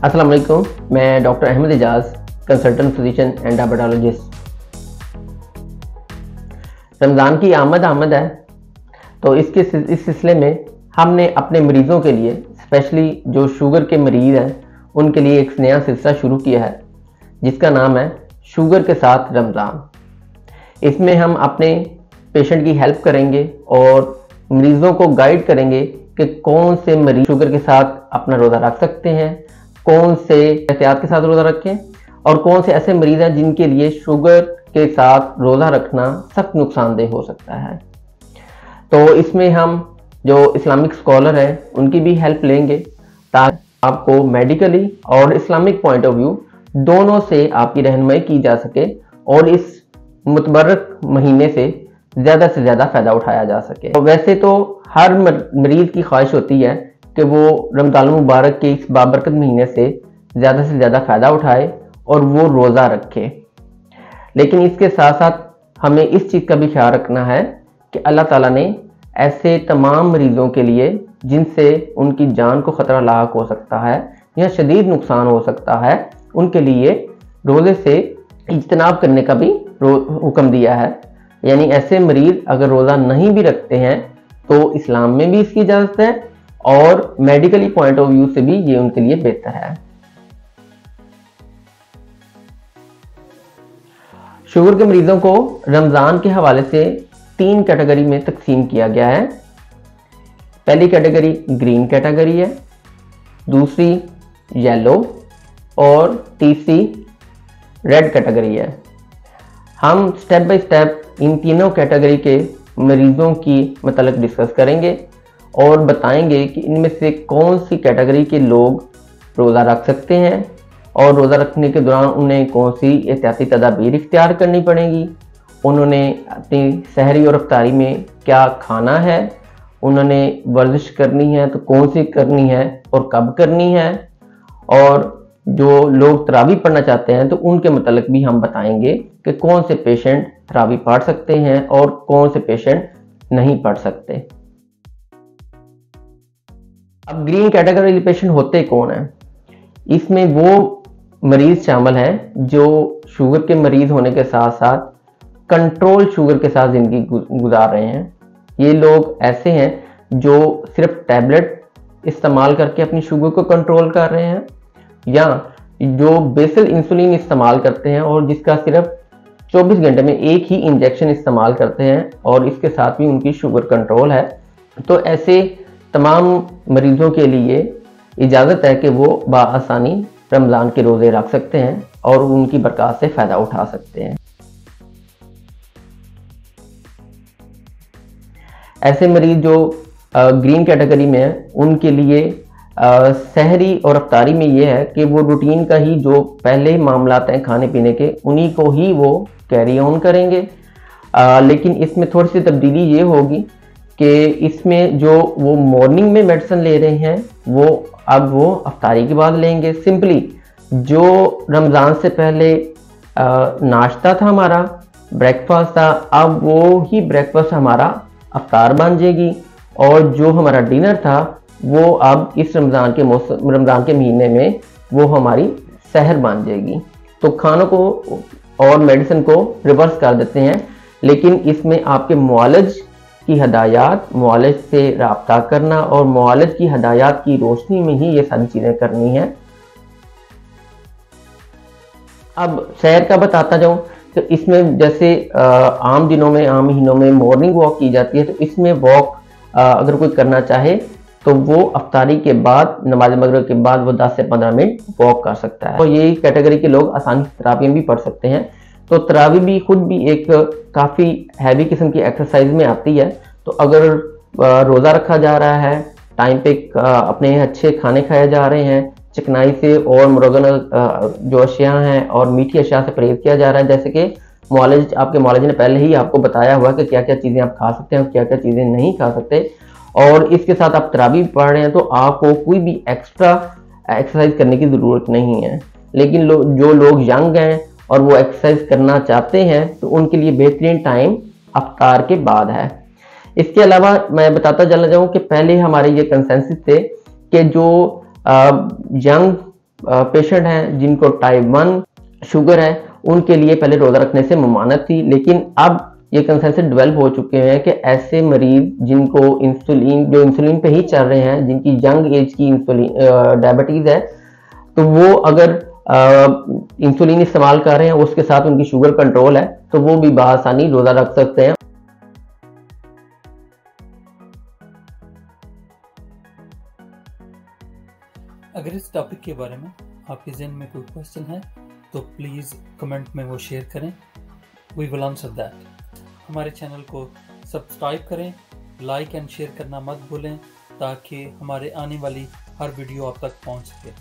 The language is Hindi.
अस्सलाम वालेकुम, मैं doctor Ahmad Ejaz, consultant physician and diabetologist. Ramzan की आमद है, तो इस सिलसिले में हमने अपने मरीज़ों के लिए, स्पेशली जो शुगर के मरीज़ हैं, उनके लिए एक नया सिलसिला शुरू किया है जिसका नाम है शुगर के साथ रमज़ान। इसमें हम अपने पेशेंट की हेल्प करेंगे और मरीज़ों को गाइड करेंगे कि कौन से मरीज़ शुगर के साथ अपना रोज़ा रख सकते हैं, कौन से एहतियात के साथ रोज़ा रखें और कौन से ऐसे मरीज़ हैं जिनके लिए शुगर के साथ रोज़ा रखना सख्त नुकसानदेह हो सकता है। तो इसमें हम जो इस्लामिक स्कॉलर हैं उनकी भी हेल्प लेंगे ताकि आपको मेडिकली और इस्लामिक पॉइंट ऑफ व्यू दोनों से आपकी रहनुमाई की जा सके और इस मुतबरक महीने से ज़्यादा फ़ायदा उठाया जा सके। तो वैसे तो हर मरीज़ की ख्वाहिश होती है कि वो रमज़ान मुबारक के इस बाबरकत महीने से ज़्यादा फ़ायदा उठाए और वो रोज़ा रखे, लेकिन इसके साथ साथ हमें इस चीज़ का भी ख्याल रखना है कि अल्लाह ताला ने ऐसे तमाम मरीज़ों के लिए जिनसे उनकी जान को ख़तरा लाक हो सकता है या शदीद नुकसान हो सकता है, उनके लिए रोज़े से इज्तनाब करने का भी हुक्म दिया है। यानी ऐसे मरीज़ अगर रोज़ा नहीं भी रखते हैं तो इस्लाम में भी इसकी इजाज़त है और मेडिकली पॉइंट ऑफ व्यू से भी ये उनके लिए बेहतर है। शुगर के मरीजों को रमज़ान के हवाले से 3 कैटेगरी में तकसीम किया गया है। पहली कैटेगरी ग्रीन कैटेगरी है, दूसरी येलो और तीसरी रेड कैटेगरी है। हम स्टेप बाय स्टेप इन तीनों कैटेगरी के मरीजों की मतलब डिस्कस करेंगे और बताएंगे कि इनमें से कौन सी कैटेगरी के लोग रोज़ा रख सकते हैं और रोज़ा रखने के दौरान उन्हें कौन सी एहतियाती तदाबीर इख्तियार करनी पड़ेंगी, उन्होंने अपनी सहरी और इफ्तारी में क्या खाना है, उन्होंने वर्जिश करनी है तो कौन सी करनी है और कब करनी है, और जो लोग तरावी पढ़ना चाहते हैं तो उनके मतलब भी हम बताएंगे कि कौन से पेशेंट तरावी पढ़ सकते हैं और कौन से पेशेंट नहीं पढ़ सकते। अब ग्रीन कैटेगरी पेशेंट होते कौन हैं? इसमें वो मरीज शामिल हैं जो शुगर के मरीज होने के साथ साथ कंट्रोल शुगर के साथ ज़िंदगी गुजार रहे हैं। ये लोग ऐसे हैं जो सिर्फ टैबलेट इस्तेमाल करके अपनी शुगर को कंट्रोल कर रहे हैं या जो बेसल इंसुलिन इस्तेमाल करते हैं और जिसका सिर्फ 24 घंटे में एक ही इंजेक्शन इस्तेमाल करते हैं और इसके साथ भी उनकी शुगर कंट्रोल है। तो ऐसे तमाम मरीजों के लिए इजाज़त है कि वो बाआसानी रमज़ान के रोज़े रख सकते हैं और उनकी बरकत से फ़ायदा उठा सकते हैं। ऐसे मरीज जो ग्रीन कैटेगरी में हैं उनके लिए सहरी और इफ्तारी में ये है कि वो रूटीन का ही जो पहले मामलात हैं खाने पीने के उन्हीं को ही वो कैरी ऑन करेंगे, लेकिन इसमें थोड़ी सी तब्दीली ये होगी कि इसमें जो वो मॉर्निंग में मेडिसिन ले रहे हैं वो अब वो इफ्तारी के बाद लेंगे। सिंपली जो रमज़ान से पहले नाश्ता था हमारा, ब्रेकफास्ट था, अब वो ही ब्रेकफास्ट हमारा इफ्तार बन जाएगी और जो हमारा डिनर था वो अब इस रमज़ान के महीने में वो हमारी सहर बन जाएगी। तो खानों को और मेडिसिन को रिवर्स कर देते हैं, लेकिन इसमें आपके मुआलिज की हदायत, मुआलिज से रब्ता करना और मुआलिज की हदायत की रोशनी में ही ये सारी चीज़ें करनी है। अब सैर का बताता जाऊँ तो इसमें जैसे आम दिनों में, आम महीनों में मॉर्निंग वॉक की जाती है, तो इसमें वॉक अगर कोई करना चाहे तो वो इफ्तारी के बाद, नमाज मगरिब के बाद वो 10 से 15 मिनट वॉक कर सकता है। और यही कैटेगरी के लोग आसानी से तरावी भी पढ़ सकते हैं। तो तरावी भी खुद भी एक काफ़ी हैवी किस्म की एक्सरसाइज में आती है। तो अगर रोज़ा रखा जा रहा है, टाइम पे अपने अच्छे खाने खाए जा रहे हैं, चिकनाई से और मुरगन जो अशिया हैं और मीठी अशिया से परहेज किया जा रहा है, जैसे कि आपके मौलवी ने पहले ही आपको बताया हुआ कि क्या क्या चीज़ें आप खा सकते हैं और क्या क्या चीज़ें नहीं खा सकते, और इसके साथ आप तरावी पढ़ रहे हैं तो आपको कोई भी एक्स्ट्रा एक्सरसाइज करने की ज़रूरत नहीं है। लेकिन जो लोग यंग हैं और वो एक्सरसाइज करना चाहते हैं तो उनके लिए बेहतरीन टाइम इफ्तार के बाद है। इसके अलावा मैं बताता चला जाऊँ कि पहले हमारे ये कंसेंसस थे कि जो यंग पेशेंट हैं जिनको टाइप 1 शुगर है, उनके लिए पहले रोज़ा रखने से ममानत थी, लेकिन अब ये कंसेंसस डेवलप हो चुके हैं कि ऐसे मरीज जिनको इंसुलिन पे ही चल रहे हैं, जिनकी यंग एज की डायबिटीज़ है, तो वो अगर इंसुलिन इस्तेमाल कर रहे हैं, उसके साथ उनकी शुगर कंट्रोल है, तो वो भी बआसानी रोज़ा रख सकते हैं। अगर इस टॉपिक के बारे में आपके जहन में कोई क्वेश्चन है तो प्लीज़ कमेंट में वो शेयर करें, वी विल आंसर दैट। हमारे चैनल को सब्सक्राइब करें, लाइक एंड शेयर करना मत भूलें ताकि हमारे आने वाली हर वीडियो आप तक पहुंच सके।